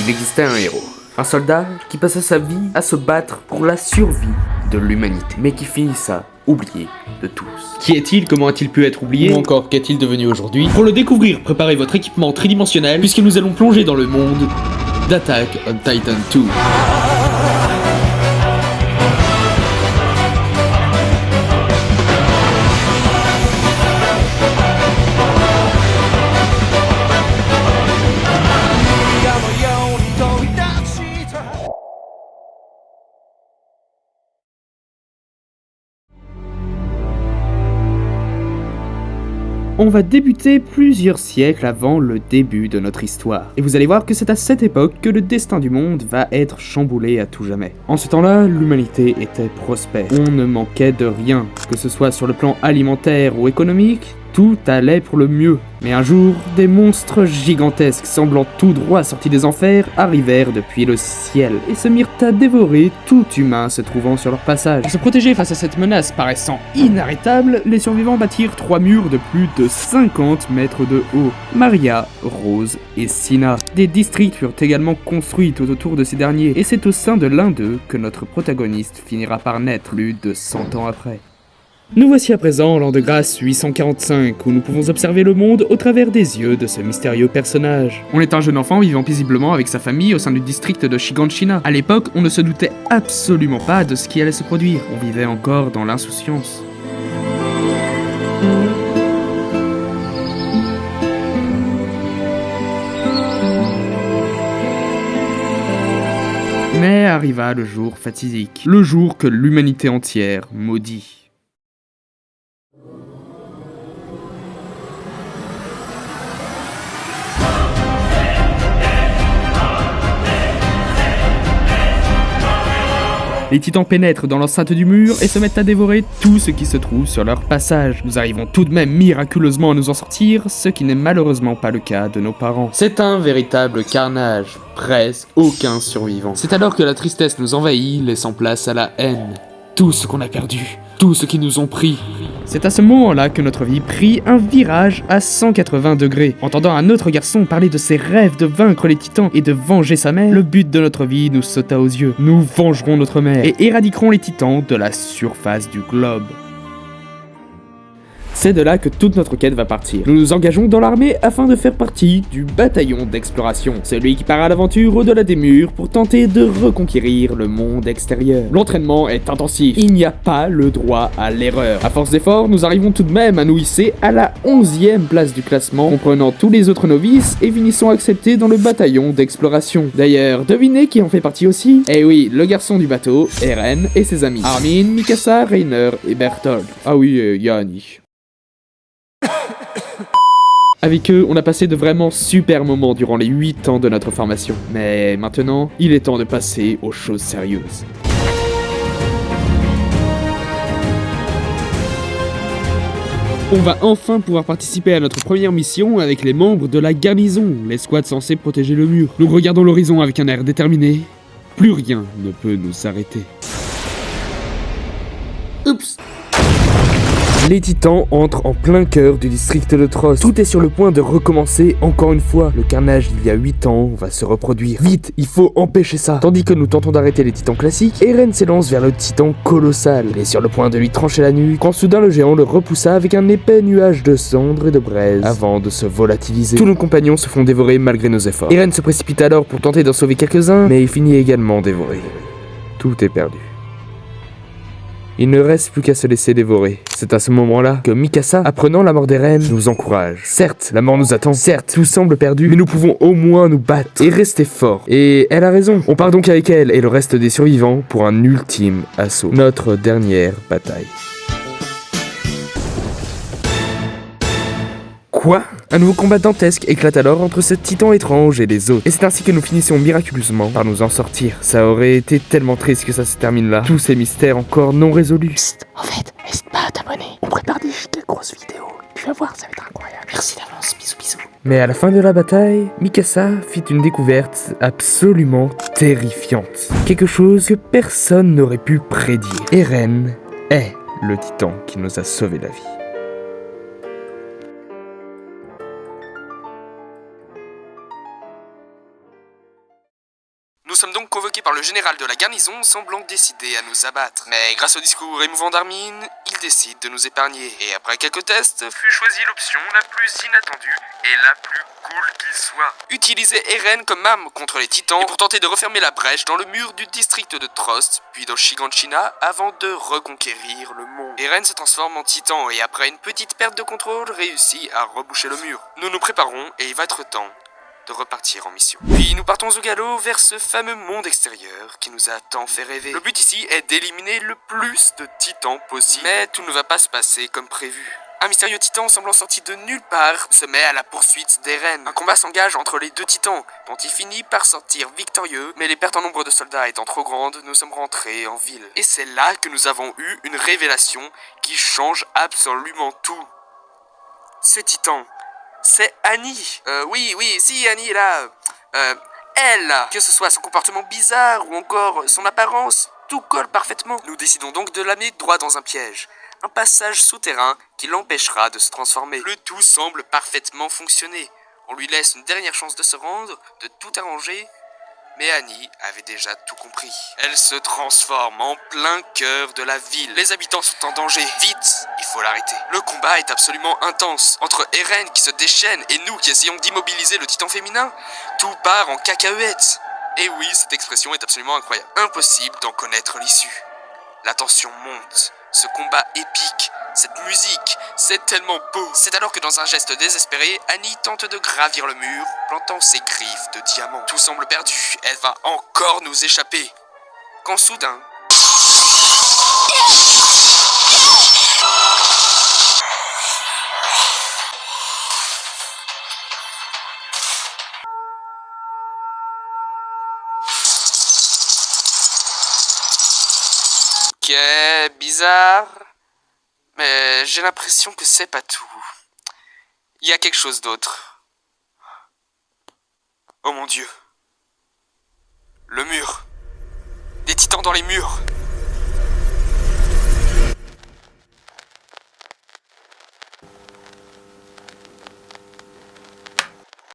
Il existait un héros, un soldat qui passait sa vie à se battre pour la survie de l'humanité, mais qui finissa oublié de tous. Qui est-il? Comment a-t-il pu être oublié? Ou encore, qu'est-il devenu aujourd'hui? Pour le découvrir, préparez votre équipement tridimensionnel, puisque nous allons plonger dans le monde d'Attack on Titan 2. On va débuter plusieurs siècles avant le début de notre histoire. Et vous allez voir que c'est à cette époque que le destin du monde va être chamboulé à tout jamais. En ce temps-là, l'humanité était prospère. On ne manquait de rien, que ce soit sur le plan alimentaire ou économique, tout allait pour le mieux. Mais un jour, des monstres gigantesques semblant tout droit sortis des enfers arrivèrent depuis le ciel et se mirent à dévorer tout humain se trouvant sur leur passage. Pour se protéger face à cette menace paraissant inarrêtable, les survivants bâtirent 3 murs de plus de 50 mètres de haut. Maria, Rose et Sina. Des districts furent également construits tout autour de ces derniers, et c'est au sein de l'un d'eux que notre protagoniste finira par naître plus de 100 ans après. Nous voici à présent en l'an de grâce 845, où nous pouvons observer le monde au travers des yeux de ce mystérieux personnage. On est un jeune enfant vivant paisiblement avec sa famille au sein du district de Shiganshina. À l'époque, on ne se doutait absolument pas de ce qui allait se produire. On vivait encore dans l'insouciance. Mais arriva le jour fatidique, le jour que l'humanité entière maudit. Les titans pénètrent dans l'enceinte du mur et se mettent à dévorer tout ce qui se trouve sur leur passage. Nous arrivons tout de même miraculeusement à nous en sortir, ce qui n'est malheureusement pas le cas de nos parents. C'est un véritable carnage, presque aucun survivant. C'est alors que la tristesse nous envahit, laissant place à la haine. Tout ce qu'on a perdu, tout ce qu'ils nous ont pris. C'est à ce moment-là que notre vie prit un virage à 180 degrés. Entendant un autre garçon parler de ses rêves de vaincre les titans et de venger sa mère, le but de notre vie nous sauta aux yeux. Nous vengerons notre mère et éradiquerons les titans de la surface du globe. C'est de là que toute notre quête va partir. Nous nous engageons dans l'armée afin de faire partie du bataillon d'exploration, celui qui part à l'aventure au-delà des murs pour tenter de reconquérir le monde extérieur. L'entraînement est intensif, il n'y a pas le droit à l'erreur. À force d'efforts, nous arrivons tout de même à nous hisser à la 11e place du classement, comprenant tous les autres novices et finissons acceptés dans le bataillon d'exploration. D'ailleurs, devinez qui en fait partie aussi? Eh oui, le garçon du bateau, Eren et ses amis, Armin, Mikasa, Reiner et Berthold. Ah oui, il y a Annie. Avec eux, on a passé de vraiment super moments durant les 8 ans de notre formation. Mais maintenant, il est temps de passer aux choses sérieuses. On va enfin pouvoir participer à notre première mission avec les membres de la garnison, l'escouade censée protéger le mur. Nous regardons l'horizon avec un air déterminé. Plus rien ne peut nous arrêter. Oups! Les titans entrent en plein cœur du district de Trost. Tout est sur le point de recommencer encore une fois. Le carnage d'il y a 8 ans va se reproduire. Vite, il faut empêcher ça. Tandis que nous tentons d'arrêter les titans classiques, Eren s'élance vers le titan colossal. Il est sur le point de lui trancher la nuque, quand soudain le géant le repoussa avec un épais nuage de cendres et de braise, avant de se volatiliser. Tous nos compagnons se font dévorer malgré nos efforts. Eren se précipite alors pour tenter d'en sauver quelques-uns, mais il finit également dévoré. Tout est perdu. Il ne reste plus qu'à se laisser dévorer. C'est à ce moment-là que Mikasa, apprenant la mort d'Eren, nous encourage. Certes, la mort nous attend, certes, tout semble perdu, mais nous pouvons au moins nous battre et rester forts. Et elle a raison. On part donc avec elle et le reste des survivants pour un ultime assaut. Notre dernière bataille. Quoi? Un nouveau combat dantesque éclate alors entre ce titan étrange et les autres. Et c'est ainsi que nous finissons miraculeusement par nous en sortir. Ça aurait été tellement triste que ça se termine là. Tous ces mystères encore non résolus. Psst, en fait, n'hésite pas à t'abonner. On prépare des grosses vidéos. Tu vas voir, ça va être incroyable. Merci d'avance, bisous bisous. Mais à la fin de la bataille, Mikasa fit une découverte absolument terrifiante. Quelque chose que personne n'aurait pu prédire. Eren est le titan qui nous a sauvé la vie. Nous sommes donc convoqués par le général de la garnison, semblant décidé à nous abattre. Mais grâce au discours émouvant d'Armin, il décide de nous épargner. Et après quelques tests, fut choisie l'option la plus inattendue et la plus cool qu'il soit. Utiliser Eren comme arme contre les titans pour tenter de refermer la brèche dans le mur du district de Trost, puis dans Shiganshina, avant de reconquérir le monde. Eren se transforme en titan et après une petite perte de contrôle, réussit à reboucher le mur. Nous nous préparons et il va être temps de repartir en mission. Puis nous partons au galop vers ce fameux monde extérieur qui nous a tant fait rêver. Le but ici est d'éliminer le plus de titans possible. Mais tout ne va pas se passer comme prévu. Un mystérieux titan semblant sorti de nulle part se met à la poursuite d'Eren. Un combat s'engage entre les deux titans, dont il finit par sortir victorieux, mais les pertes en nombre de soldats étant trop grandes, nous sommes rentrés en ville. Et c'est là que nous avons eu une révélation qui change absolument tout. Ce titan, c'est Annie. Si, Annie est là. Elle, que ce soit son comportement bizarre ou encore son apparence, tout colle parfaitement. Nous décidons donc de l'amener droit dans un piège. Un passage souterrain qui l'empêchera de se transformer. Le tout semble parfaitement fonctionner. On lui laisse une dernière chance de se rendre, de tout arranger. Mais Annie avait déjà tout compris. Elle se transforme en plein cœur de la ville. Les habitants sont en danger. Vite, il faut l'arrêter. Le combat est absolument intense. Entre Eren qui se déchaîne et nous qui essayons d'immobiliser le titan féminin, tout part en cacahuètes. Et oui, cette expression est absolument incroyable. Impossible d'en connaître l'issue. La tension monte. Ce combat épique, cette musique, c'est tellement beau. C'est alors que dans un geste désespéré, Annie tente de gravir le mur, plantant ses griffes de diamant. Tout semble perdu, elle va encore nous échapper. Quand soudain... Ok, bizarre, mais j'ai l'impression que c'est pas tout. Il y a quelque chose d'autre. Oh mon Dieu. Le mur. Des titans dans les murs.